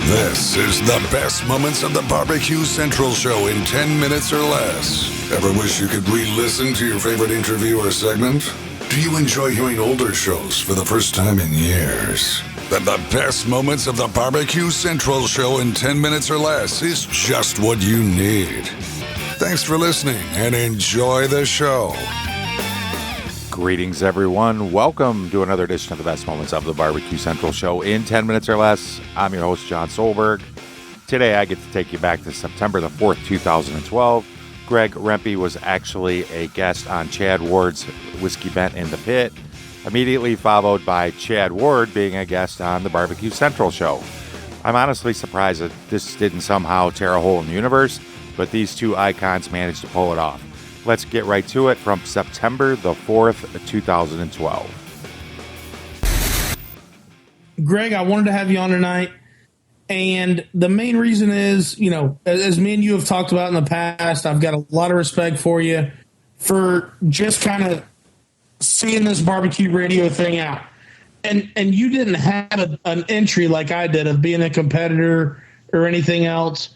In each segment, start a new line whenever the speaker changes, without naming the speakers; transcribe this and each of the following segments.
This is the best moments of the BBQ Central show in 10 minutes or less. Ever wish you could re-listen to your favorite interview or segment? Do you enjoy hearing older shows for the first time in years? Then the best moments of the BBQ Central show in 10 minutes or less is just what you need. Thanks for listening and enjoy the show.
Greetings, everyone. Welcome to another edition of the best moments of the BBQ Central show in 10 minutes or less. I'm your host, John Solberg. Today, I get to take you back to September the 4th, 2012. Greg Rempe was actually a guest on Chad Ward's Whiskey Bent in the Pit, immediately followed by Chad Ward being a guest on the BBQ Central show. I'm honestly surprised that this didn't somehow tear a hole in the universe, but these two icons managed to pull it off. Let's get right to it from September the 4th, 2012.
Greg, I wanted to have you on tonight, and the main reason is, you know, as me and you have talked about in the past, I've got a lot of respect for you for just kind of seeing this barbecue radio thing out. And you didn't have an entry like I did of being a competitor or anything else.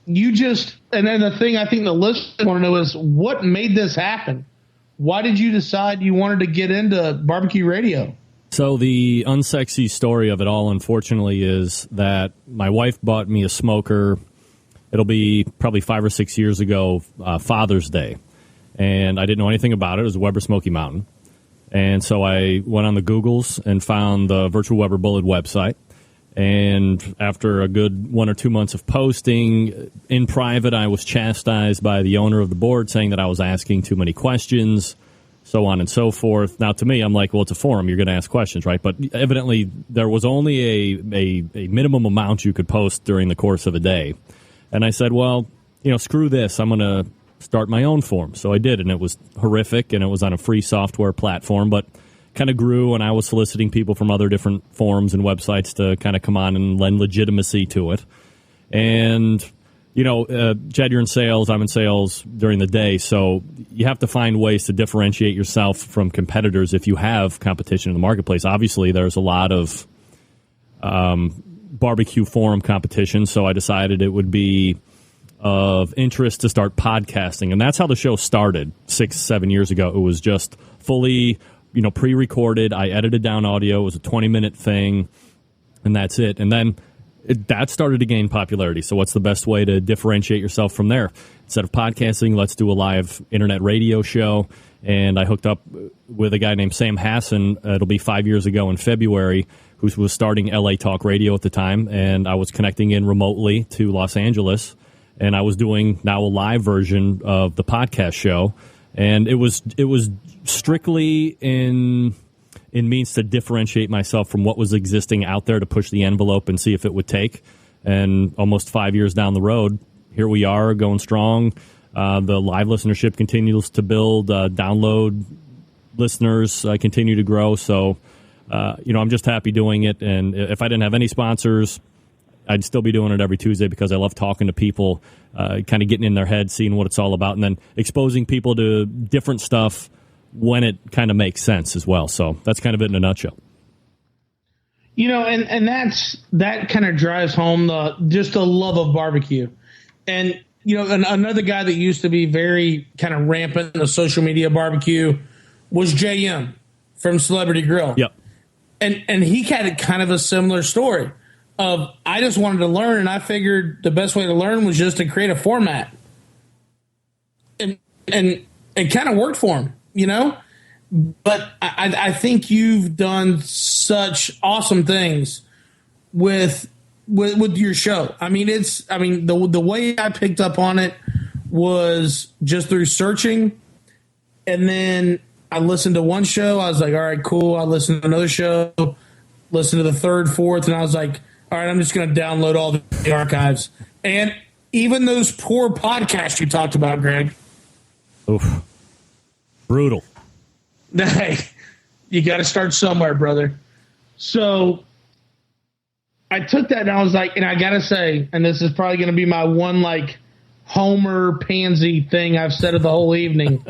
You just, and then the thing I think the listeners want to know is what made this happen? Why did you decide you wanted to get into barbecue radio?
So the unsexy story of it all, unfortunately, is that my wife bought me a smoker. It'll be probably 5 or 6 years ago, Father's Day. And I didn't know anything about it. It was a Weber Smoky Mountain. And so I went on the Googles and found the Virtual Weber Bullet website. And after a good 1 or 2 months of posting, in private, I was chastised by the owner of the board saying that I was asking too many questions, so on and so forth. Now, to me, I'm like, well, it's a forum. You're going to ask questions, right? But evidently, there was only a minimum amount you could post during the course of a day. And I said, well, you know, screw this. I'm going to start my own forum. So I did, and it was horrific, and it was on a free software platform, but kind of grew, and I was soliciting people from other different forums and websites to kind of come on and lend legitimacy to it. And, you know, Chad, you're in sales, I'm in sales during the day, so you have to find ways to differentiate yourself from competitors if you have competition in the marketplace. Obviously, there's a lot of barbecue forum competition, so I decided it would be of interest to start podcasting, and that's how the show started 6-7 years ago. It was just fully, you know, pre-recorded. I edited down audio. It was a 20-minute thing, and that's it. And then that started to gain popularity. So what's the best way to differentiate yourself from there? Instead of podcasting, let's do a live internet radio show. And I hooked up with a guy named Sam Hassan. It'll be 5 years ago in February, who was starting LA Talk Radio at the time. And I was connecting in remotely to Los Angeles. And I was doing now a live version of the podcast show. And it was strictly in means to differentiate myself from what was existing out there, to push the envelope and see if it would take. And almost 5 years down the road, here we are going strong. The live listenership continues to build. Download listeners continue to grow. So, you know, I'm just happy doing it. And if I didn't have any sponsors, I'd still be doing it every Tuesday because I love talking to people, kind of getting in their head, seeing what it's all about, and then exposing people to different stuff when it kind of makes sense as well. So that's kind of it in a nutshell.
You know, and that kind of drives home the love of barbecue. And, you know, another guy that used to be very kind of rampant in the social media barbecue was JM from Celebrity Grill.
Yep.
And he had kind of a similar story of, I just wanted to learn, and I figured the best way to learn was just to create a format. And it kind of worked for him, you know? But I think you've done such awesome things with your show. I mean, the way I picked up on it was just through searching, and then I listened to one show. I was like, all right, cool. I listened to another show, listened to the third, fourth, and I was like, all right, I'm just going to download all the archives. And even those poor podcasts you talked about, Greg.
Oof. Brutal.
Hey, you got to start somewhere, brother. So I took that and I was like, and I got to say, and this is probably going to be my one like Homer pansy thing I've said of the whole evening,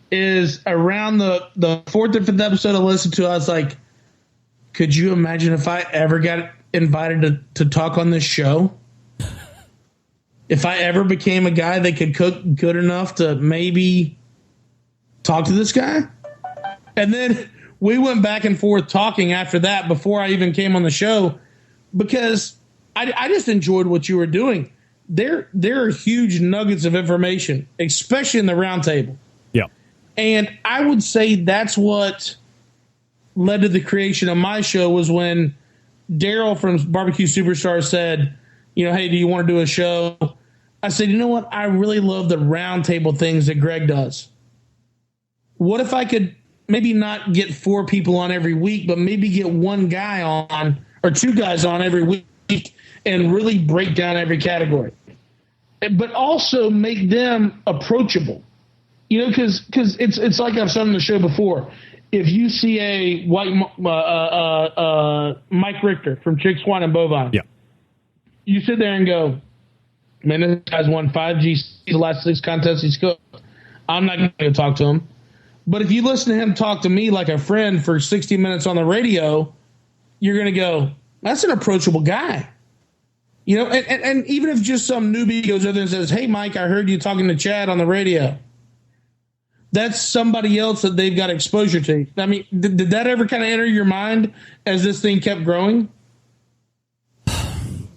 is around the fourth or fifth episode I listened to, I was like, could you imagine if I ever got invited to talk on this show, if I ever became a guy that could cook good enough to maybe talk to this guy. And then we went back and forth talking after that before I even came on the show, because I just enjoyed what you were doing. There are huge nuggets of information, especially in the roundtable.
Yeah.
And I would say that's what led to the creation of my show, was when Daryl from Barbecue Superstar said, hey, do you want to do a show? I said, you know what? I really love the roundtable things that Greg does. What if I could maybe not get 4 people on every week, but maybe get one guy on or 2 guys on every week and really break down every category, but also make them approachable, because it's like I've said on the show before. If you see a white Mike Richter from Chick, Swine, and Bovine,
yeah,
you sit there and go, man, this guy's won 5 GC the last 6 contests he's cooked. I'm not going to talk to him. But if you listen to him talk to me like a friend for 60 minutes on the radio, you're going to go, that's an approachable guy. And even if just some newbie goes over there and says, hey, Mike, I heard you talking to Chad on the radio, that's somebody else that they've got exposure to. I mean, did that ever kind of enter your mind as this thing kept growing?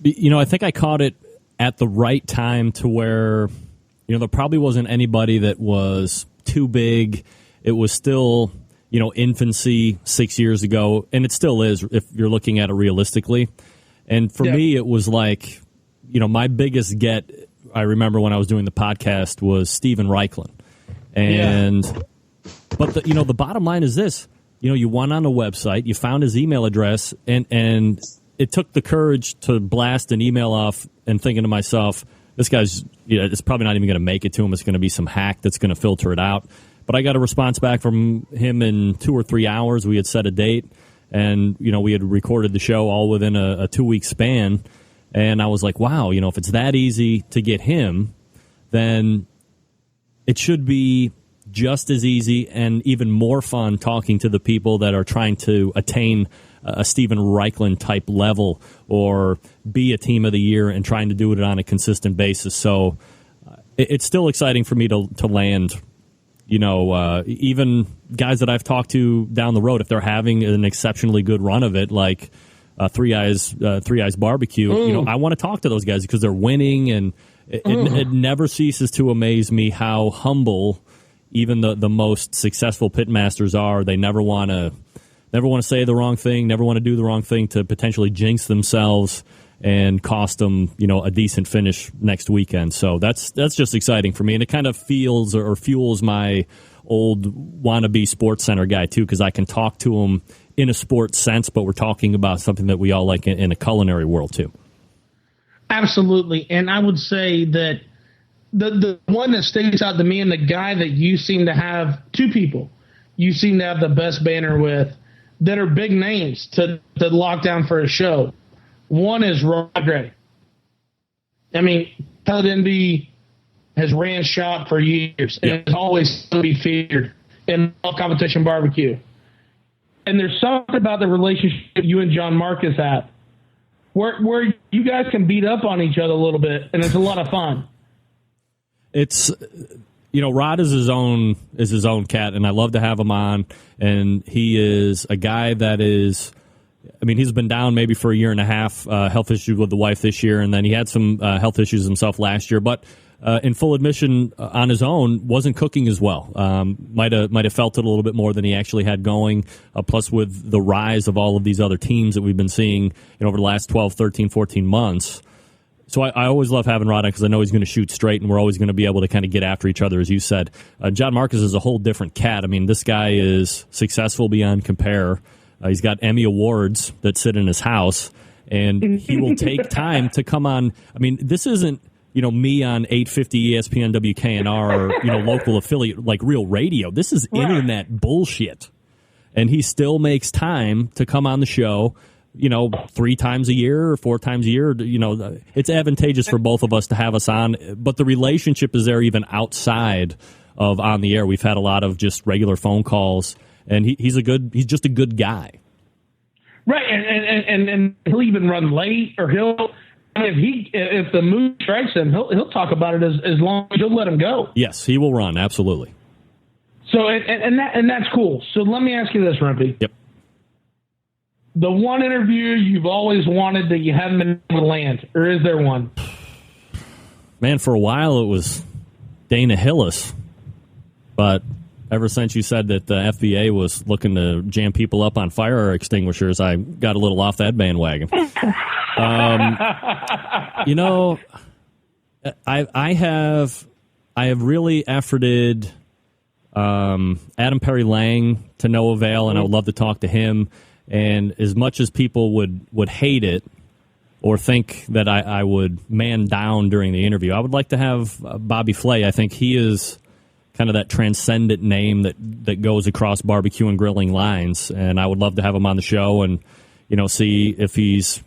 I think I caught it at the right time to where, there probably wasn't anybody that was too big. It was still, infancy 6 years ago, and it still is if you're looking at it realistically. And for me, it was like, my biggest get, I remember when I was doing the podcast, was Steven Reichlin. And, but the bottom line is this, you went on the website, you found his email address, and it took the courage to blast an email off and thinking to myself, this guy's, it's probably not even going to make it to him. It's going to be some hack that's going to filter it out. But I got a response back from him in 2 or 3 hours. We had set a date, and, we had recorded the show all within a 2-week span. And I was like, wow, if it's that easy to get him, then it should be just as easy and even more fun talking to the people that are trying to attain a Steven Reichlin type level or be a team of the year and trying to do it on a consistent basis. So it's still exciting for me to land, even guys that I've talked to down the road, if they're having an exceptionally good run of it, like Three Eyes Barbecue, I want to talk to those guys because they're winning, and it never ceases to amaze me how humble even the most successful pitmasters are. They never want to say the wrong thing, never want to do the wrong thing to potentially jinx themselves and cost them, a decent finish next weekend. So that's just exciting for me, and it kind of feels or fuels my old wannabe Sports Center guy too, because I can talk to him in a sports sense, but we're talking about something that we all like in a culinary world too.
Absolutely, and I would say that the one that sticks out to me, and the guy that you seem to have, 2 people you seem to have the best banner with that are big names to lock down for a show. One is Rod Gray. I mean, Pellet NB has ran shop for years and is always going to be feared in all competition barbecue. And there's something about the relationship you and John Marcus have where you guys can beat up on each other a little bit, and it's a lot of fun.
It's, Rod is his own cat, and I love to have him on. And he is a guy that is, he's been down maybe for a year and a half, health issues with the wife this year, and then he had some health issues himself last year. But in full admission, on his own, wasn't cooking as well. Might have felt it a little bit more than he actually had going. Plus, with the rise of all of these other teams that we've been seeing over the last 12, 13, 14 months. So I always love having Rod on because I know he's going to shoot straight, and we're always going to be able to kind of get after each other, as you said. John Marcus is a whole different cat. This guy is successful beyond compare. He's got Emmy Awards that sit in his house, and he will take time to come on. This isn't, me on 850 ESPN WKNR or, local affiliate like Real Radio. This is internet bullshit. And he still makes time to come on the show, 3 times a year or 4 times a year. It's advantageous for both of us to have us on, but the relationship is there even outside of on the air. We've had a lot of just regular phone calls, and he's just a good guy.
Right, and he'll even run late, or if the mood strikes him, he'll talk about it as long as you'll let him go.
Yes, he will run, absolutely.
So and that's cool. So let me ask you this, Rumpy.
Yep.
The one interview you've always wanted that you haven't been able to land, or is there one?
Man, for a while it was Dana Hillis, but ever since you said that the FBA was looking to jam people up on fire extinguishers, I got a little off that bandwagon. I have really efforted Adam Perry Lang to no avail, and I would love to talk to him. And as much as people would hate it or think that I would man down during the interview, I would like to have Bobby Flay. I think he is kind of that transcendent name that goes across barbecue and grilling lines, and I would love to have him on the show and see if he's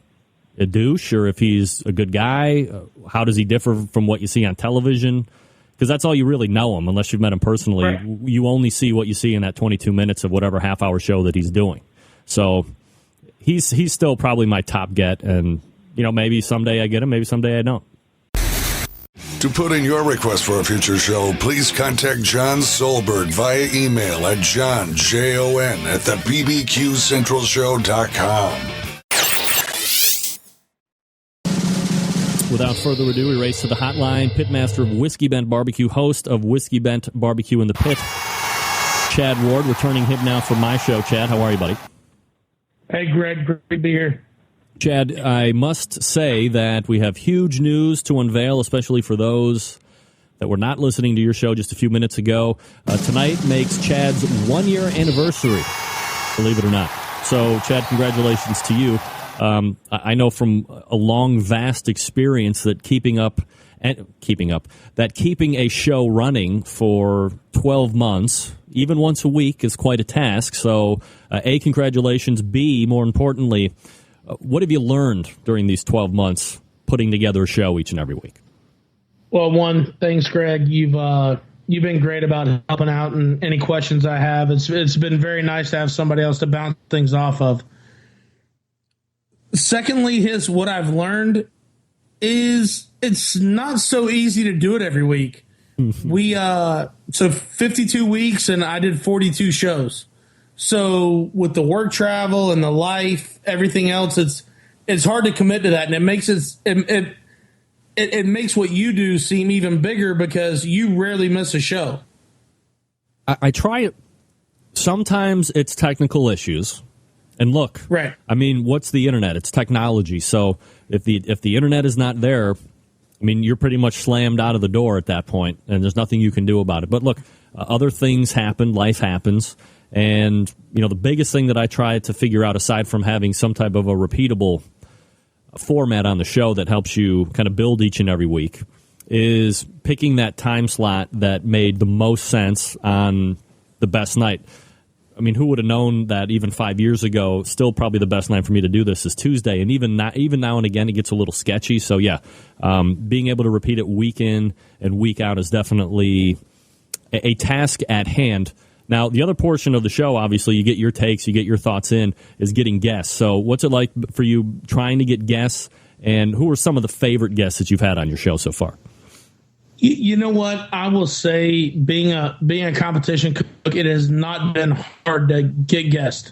a douche or if he's a good guy. How does he differ from what you see on television? Because that's all you really know him, unless you've met him personally.
Right.
You only see what you see in that 22 minutes of whatever half-hour show that he's doing. So he's still probably my top get, and maybe someday I get him, maybe someday I don't.
To put in your request for a future show, please contact John Solberg via email at johnjon@bbqcentralshow.com.
Without further ado, we race to the hotline. Pitmaster of Whiskey Bent BBQ, host of Whiskey Bent BBQ in the Pit, Chad Ward, returning him now from my show. Chad, how are you, buddy?
Hey, Greg, great to be here.
Chad, I must say that we have huge news to unveil, especially for those that were not listening to your show just a few minutes ago. Tonight makes Chad's 1-year anniversary, believe it or not. So, Chad, congratulations to you. I know from a long, vast experience that keeping a show running for 12 months, even once a week, is quite a task. So, A, congratulations. B, more importantly, what have you learned during these 12 months putting together a show each and every week?
Well, one, thanks, Greg. You've been great about helping out, and any questions I have, it's been very nice to have somebody else to bounce things off of. Secondly, what I've learned is it's not so easy to do it every week. So 52 weeks, and I did 42 shows. So with the work travel and the life, everything else, it's hard to commit to that, and it makes it makes what you do seem even bigger because you rarely miss a show.
I try it. Sometimes it's technical issues. And look,
right.
I mean, what's the internet? It's technology. So if the internet is not there, I mean, you're pretty much slammed out of the door at that point, and there's nothing you can do about it. But look, other things happen, life happens, and the biggest thing that I try to figure out, aside from having some type of a repeatable format on the show that helps you kind of build each and every week, is picking that time slot that made the most sense on the best night. I mean, who would have known that even 5 years ago, still probably the best night for me to do this is Tuesday. And even now and again, it gets a little sketchy. So, yeah, being able to repeat it week in and week out is definitely a task at hand. Now, the other portion of the show, obviously, you get your takes, you get your thoughts in, is getting guests. So what's it like for you trying to get guests, and who are some of the favorite guests that you've had on your show so far?
You know what? I will say, being a competition cook, it has not been hard to get guests.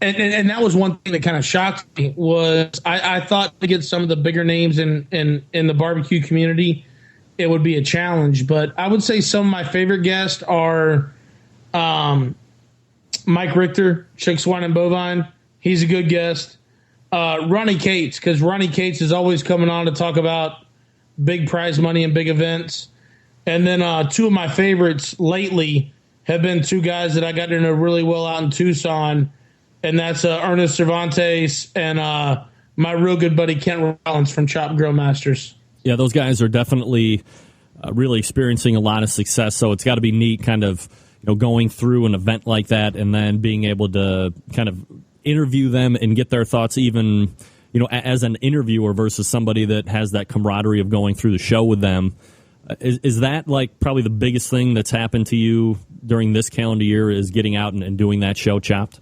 And that was one thing that kind of shocked me, was I thought to get some of the bigger names in the barbecue community, it would be a challenge. But I would say some of my favorite guests are Mike Richter, Chick Swine and Bovine. He's a good guest. Ronnie Cates, because Ronnie Cates is always coming on to talk about big prize money and big events. And then two of my favorites lately have been two guys that I got to know really well out in Tucson, and that's Ernest Cervantes and my real good buddy Kent Rollins from Chop Grill Masters. Yeah,
those guys are definitely really experiencing a lot of success, so it's got to be neat kind of going through an event like that and then being able to kind of interview them and get their thoughts even as an interviewer versus somebody that has that camaraderie of going through the show with them. Is that like probably the biggest thing that's happened to you during this calendar year, is getting out and doing that show, Chopped?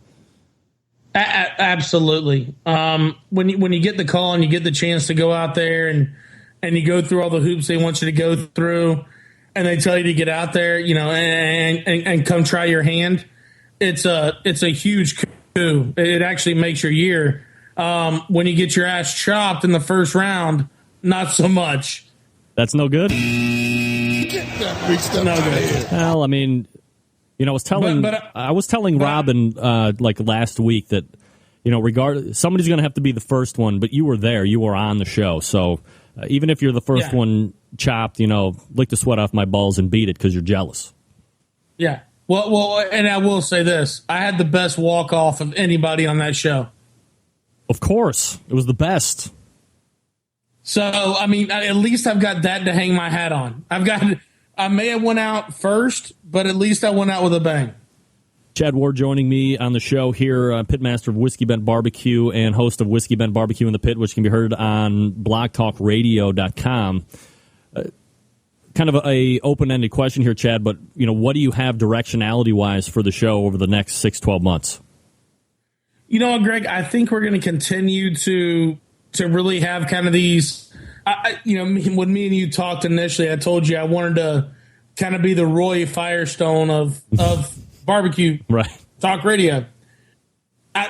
Absolutely. When you get the call and you get the chance to go out there and you go through all the hoops they want you to go through, and they tell you to get out there, and come try your hand, it's a huge coup. It actually makes your year. When you get your ass chopped in the first round, not so much.
That's no good.
No good.
Well, I mean, I was telling Robin like last week that somebody's going to have to be the first one, but you were there, you were on the show, so even if you're the first one chopped, lick the sweat off my balls and beat it because you're jealous.
Yeah. Well, and I will say this: I had the best walk off of anybody on that show.
Of course, it was the best.
So, I mean, at least I've got that to hang my hat on. I may have went out first, but at least I went out with a bang.
Chad Ward joining me on the show here, pitmaster of Whiskey Bent BBQ and host of Whiskey Bent BBQ in the Pit, which can be heard on blogtalkradio.com. Kind of a open-ended question here, Chad, but what do you have directionality-wise for the show over the next 6-12 months?
You know what, Greg? I think we're going to continue to really have kind of these. When me and you talked initially, I told you I wanted to kind of be the Roy Firestone of barbecue
right.
talk radio.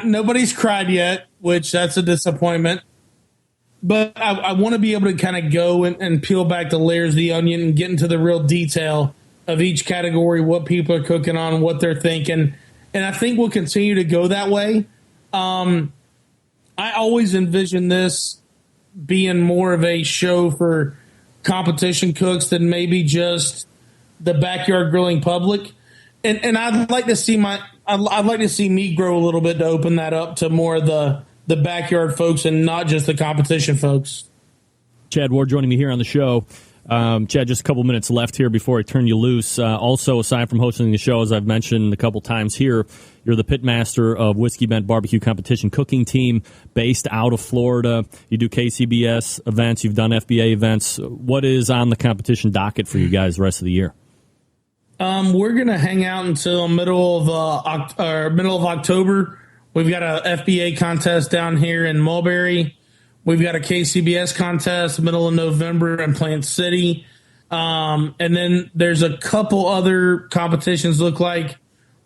Nobody's cried yet, which that's a disappointment. But I want to be able to kind of go and peel back the layers of the onion and get into the real detail of each category, what people are cooking on, what they're thinking. And I think we'll continue to go that way. I always envision this being more of a show for competition cooks than maybe just the backyard grilling public. And I'd like to see I'd like to see me grow a little bit to open that up to more of the backyard folks and not just the competition folks.
Chad Ward joining me here on the show. Chad, just a couple minutes left here before I turn you loose. Also, aside from hosting the show, as I've mentioned a couple times here, you're the pitmaster of Whiskey Bent BBQ Competition Cooking Team based out of Florida. You do KCBS events. You've done FBA events. What is on the competition docket for you guys the rest of the year?
We're going to hang out until middle of October. We've got a FBA contest down here in Mulberry. We've got a KCBS contest middle of November in Plant City. And then there's a couple other competitions look like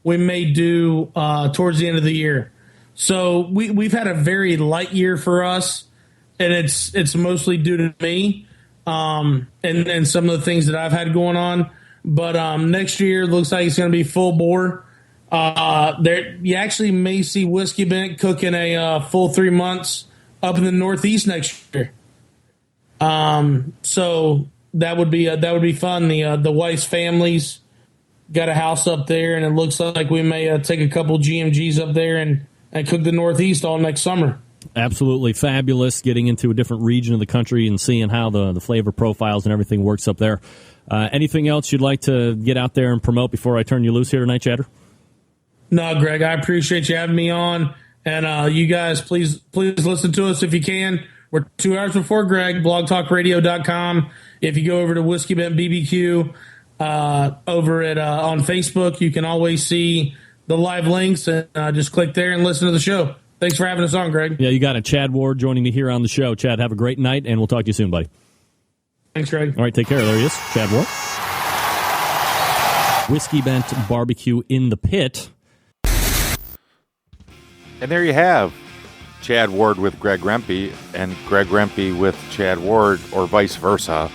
we may do towards the end of the year. So we've had a very light year for us, and it's mostly due to me and some of the things that I've had going on. But next year looks like it's going to be full bore. You actually may see Whiskey Bent cooking a full 3 months up in the Northeast next year. So that would be fun. The Weiss families got a house up there, and it looks like we may take a couple GMGs up there and cook the Northeast all next summer.
Absolutely fabulous, getting into a different region of the country and seeing how the flavor profiles and everything works up there. Anything else you'd like to get out there and promote before I turn you loose here tonight, Chatter?
No, Greg, I appreciate you having me on. And you guys, please listen to us if you can. We're 2 hours before Greg, blogtalkradio.com. If you go over to Whiskey Bent BBQ over at on Facebook, you can always see the live links. And just click there and listen to the show. Thanks for having us on, Greg.
Yeah, you got it. Chad Ward joining me here on the show. Chad, have a great night, and we'll talk to you soon, buddy.
Thanks, Greg.
All right, take care. There he is, Chad Ward. Whiskey Bent BBQ in the Pit.
And there you have Chad Ward with Greg Rempe and Greg Rempe with Chad Ward, or vice versa,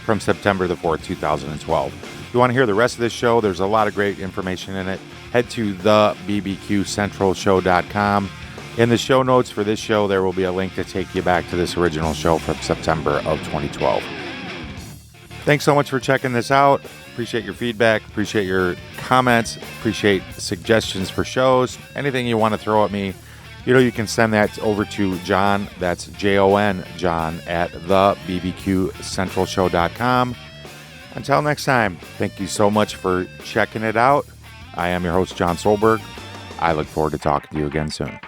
from September the 4th, 2012. If you want to hear the rest of this show, there's a lot of great information in it. Head to the BBQCentralShow.com. In the show notes for this show, there will be a link to take you back to this original show from September of 2012. Thanks so much for checking this out. Appreciate your feedback. Appreciate your comments. Appreciate suggestions for shows. Anything you want to throw at me, you can send that over to John. That's Jon, John, at thebbqcentralshow.com. Until next time, thank you so much for checking it out. I am your host, John Solberg. I look forward to talking to you again soon.